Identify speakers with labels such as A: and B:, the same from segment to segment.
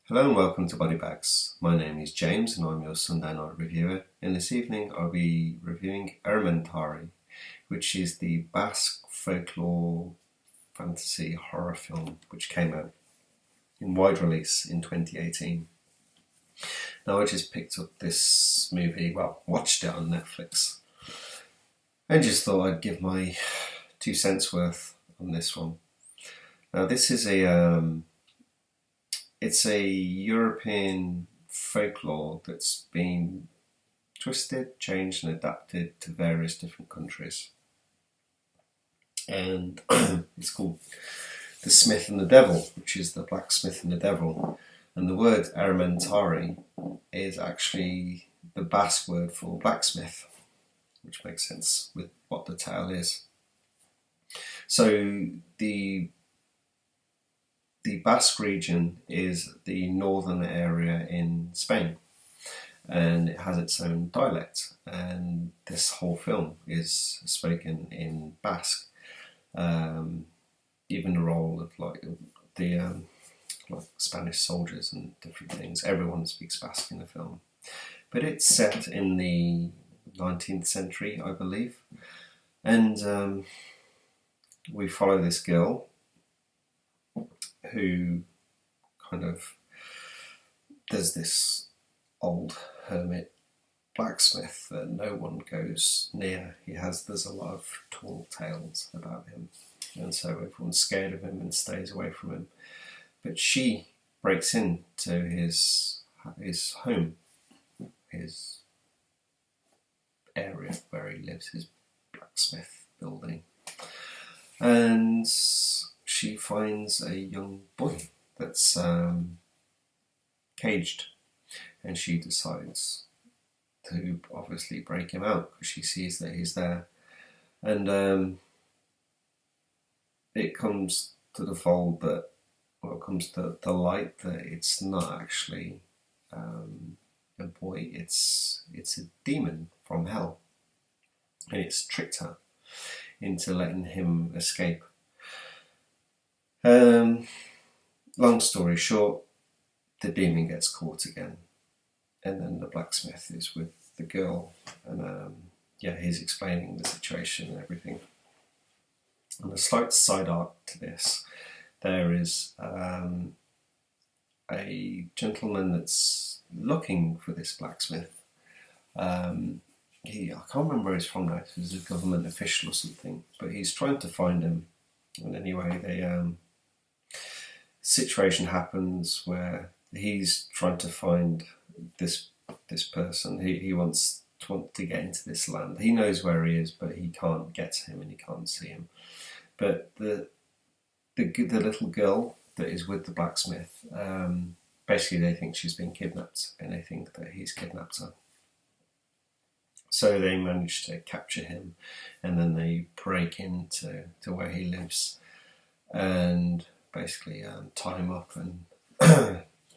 A: Hello and welcome to Body Bags. My name is James and I'm your Sunday night reviewer. And this evening I'll be reviewing Errementari, which is the Basque folklore fantasy horror film which came out in wide release in 2018. Now I just picked up this movie, watched it on Netflix, and just thought I'd give my 2 cents worth on this one. Now this is it's a European folklore that's been twisted, changed and adapted to various different countries. And it's called The Smith and the Devil, which is the blacksmith and the devil. And the word Errementari is actually the Basque word for blacksmith, which makes sense with what the tale is. So the Basque region is the northern area in Spain, and it has its own dialect, and this whole film is spoken in Basque. Even the role of like Spanish soldiers and different things, everyone speaks Basque in the film. But it's set in the 19th century, I believe, and we follow this girl who there's this old hermit blacksmith that no one goes near. There's a lot of tall tales about him, and so everyone's scared of him and stays away from him. But she breaks into his home, his area where he lives, his blacksmith building, and she finds a young boy that's caged, and she decides to obviously break him out because she sees that he's there. And it comes to the fold that, it comes to the light that it's not actually a boy, it's a demon from hell, and it's tricked her into letting him escape. Long story short, the demon gets caught again, and then the blacksmith is with the girl, and he's explaining the situation and everything. And a slight side arc to this, there is a gentleman that's looking for this blacksmith. I can't remember where he's from now, he's a government official or something, but he's trying to find him. And anyway, situation happens where he's trying to find this person. He wants to get into this land. He knows where he is, but he can't get to him and he can't see him. But the little girl that is with the blacksmith, basically they think she's been kidnapped, and they think that he's kidnapped her. So they manage to capture him, and then they break into where he lives, and basically tie him up, and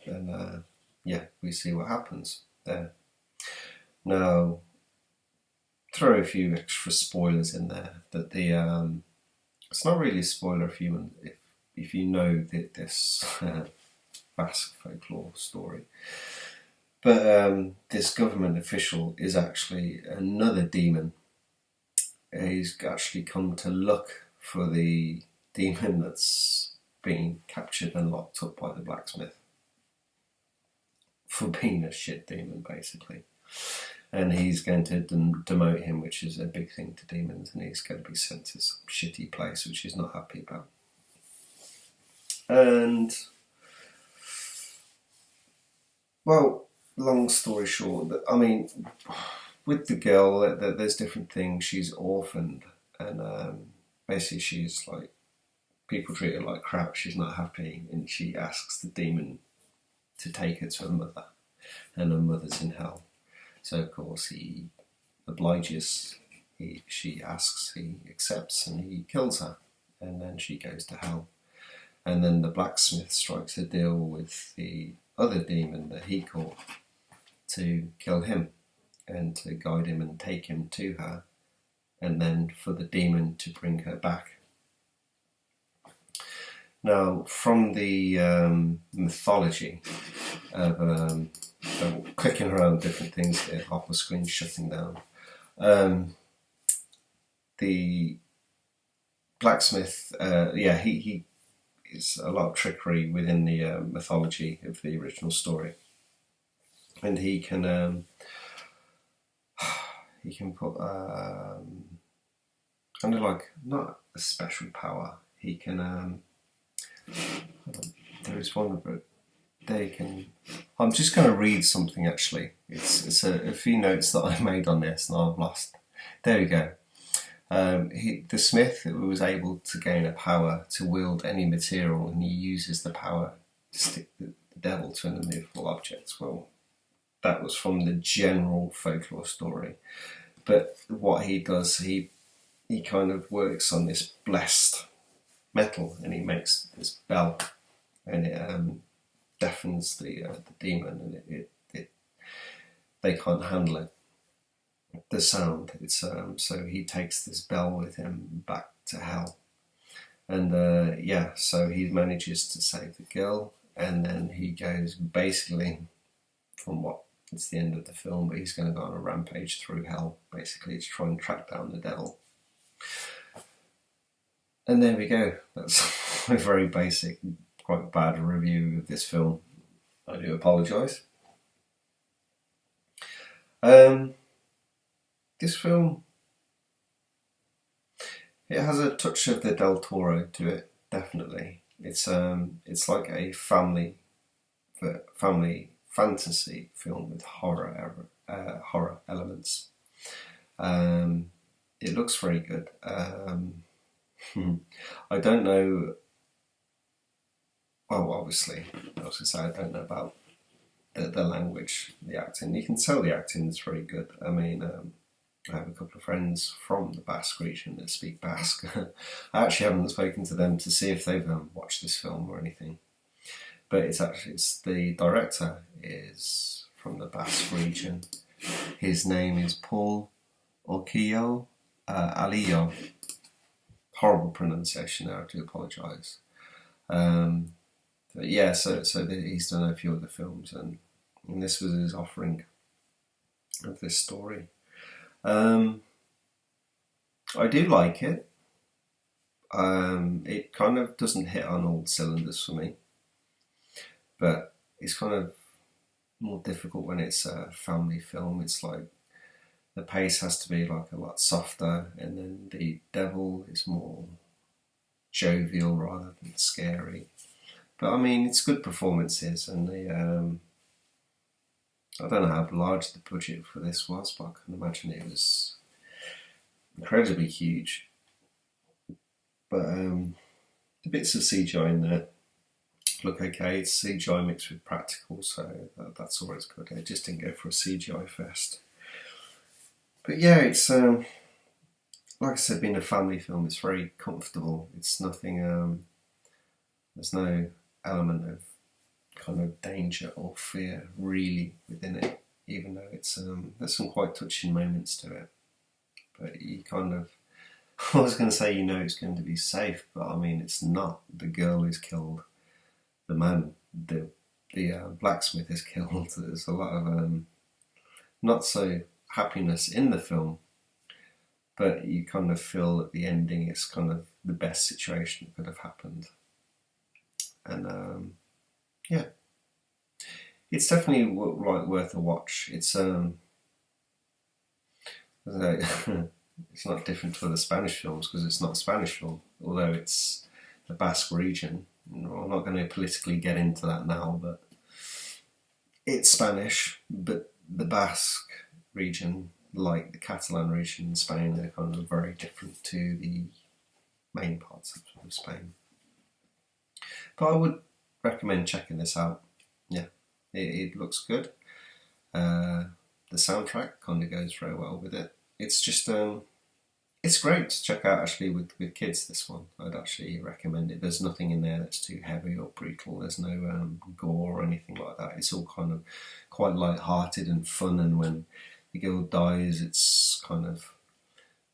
A: then we see what happens there. Now, throw a few extra spoilers in there. That it's not really a spoiler if you know this Basque folklore story. But this government official is actually another demon. He's actually come to look for the demon that's been captured and locked up by the blacksmith for being a shit demon, basically. And he's going to demote him, which is a big thing to demons, and he's going to be sent to some shitty place, which he's not happy about. And, long story short, with the girl, there's different things. She's orphaned, and basically she's like, people treat her like crap. She's not happy, and she asks the demon to take her to her mother, and her mother's in hell. So of course he obliges. She asks, he accepts, and he kills her, and then she goes to hell. And then the blacksmith strikes a deal with the other demon that he caught to kill him and to guide him and take him to her, and then for the demon to bring her back. Now, from the mythology, of clicking around different things here, half my screen shutting down. The blacksmith, he is a lot of trickery within the mythology of the original story, and he can put kind of like, not a special power. He can there is one but they can. I'm just going to read something actually. It's a few notes that I made on this and I've lost. There we go. The smith was able to gain a power to wield any material, and he uses the power to stick the devil to an immovable object. Well, that was from the general folklore story. But what he does, he kind of works on this blessed metal, and he makes this bell, and it deafens the demon, and they can't handle it. The sound. It's so he takes this bell with him back to hell, and so he manages to save the girl, and then he goes basically from what it's the end of the film, but he's going to go on a rampage through hell, basically, to try and track down the devil. And there we go. That's a very basic, quite bad review of this film. I do apologise. This film, it has a touch of the Del Toro to it, definitely. It's like a family fantasy film with horror elements. It looks very good. I don't know. Well, obviously, I was going to say I don't know about the language, the acting. You can tell the acting is very good. I mean, I have a couple of friends from the Basque region that speak Basque. I actually haven't spoken to them to see if they've watched this film or anything. But it's the director is from the Basque region. His name is Paul Orquillo Alillo. Horrible pronunciation there, I do apologise. But yeah, so he's done a few other films, and this was his offering of this story. I do like it. It kind of doesn't hit on all cylinders for me, but it's kind of more difficult when it's a family film. It's like the pace has to be like a lot softer, and then the devil is more jovial rather than scary. But I mean, it's good performances, and I don't know how large the budget for this was, but I can imagine it was incredibly huge. But the bits of CGI in there look okay. It's CGI mixed with practical, so that's always good. I just didn't go for a CGI fest. But yeah, it's like I said, being a family film, it's very comfortable. It's nothing. There's no element of kind of danger or fear really within it, even though it's there's some quite touching moments to it. But you kind of, I was going to say, it's going to be safe, but I mean, it's not. The girl is killed. The man, the blacksmith is killed. There's a lot of not so happiness in the film, but you kind of feel that the ending is kind of the best situation that could have happened. And yeah, it's definitely worth a watch. It's it's not different to other Spanish films because it's not a Spanish film, although it's the Basque region. I'm not going to politically get into that now, but it's Spanish. But the Basque region, like the Catalan region in Spain, they're kind of very different to the main parts of Spain. But I would recommend checking this out. Yeah, it looks good. The soundtrack kind of goes very well with it. It's just it's great to check out actually with kids. This one I'd actually recommend it. There's nothing in there that's too heavy or brutal. There's no gore or anything like that. It's all kind of quite light-hearted and fun, and when the girl dies, it's kind of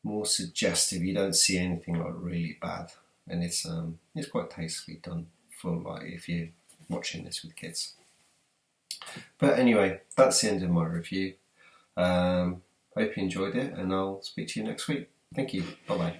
A: more suggestive. You don't see anything like really bad, and it's quite tastefully done for like if you're watching this with kids. But anyway, that's the end of my review. Hope you enjoyed it, and I'll speak to you next week. Thank you. Bye bye.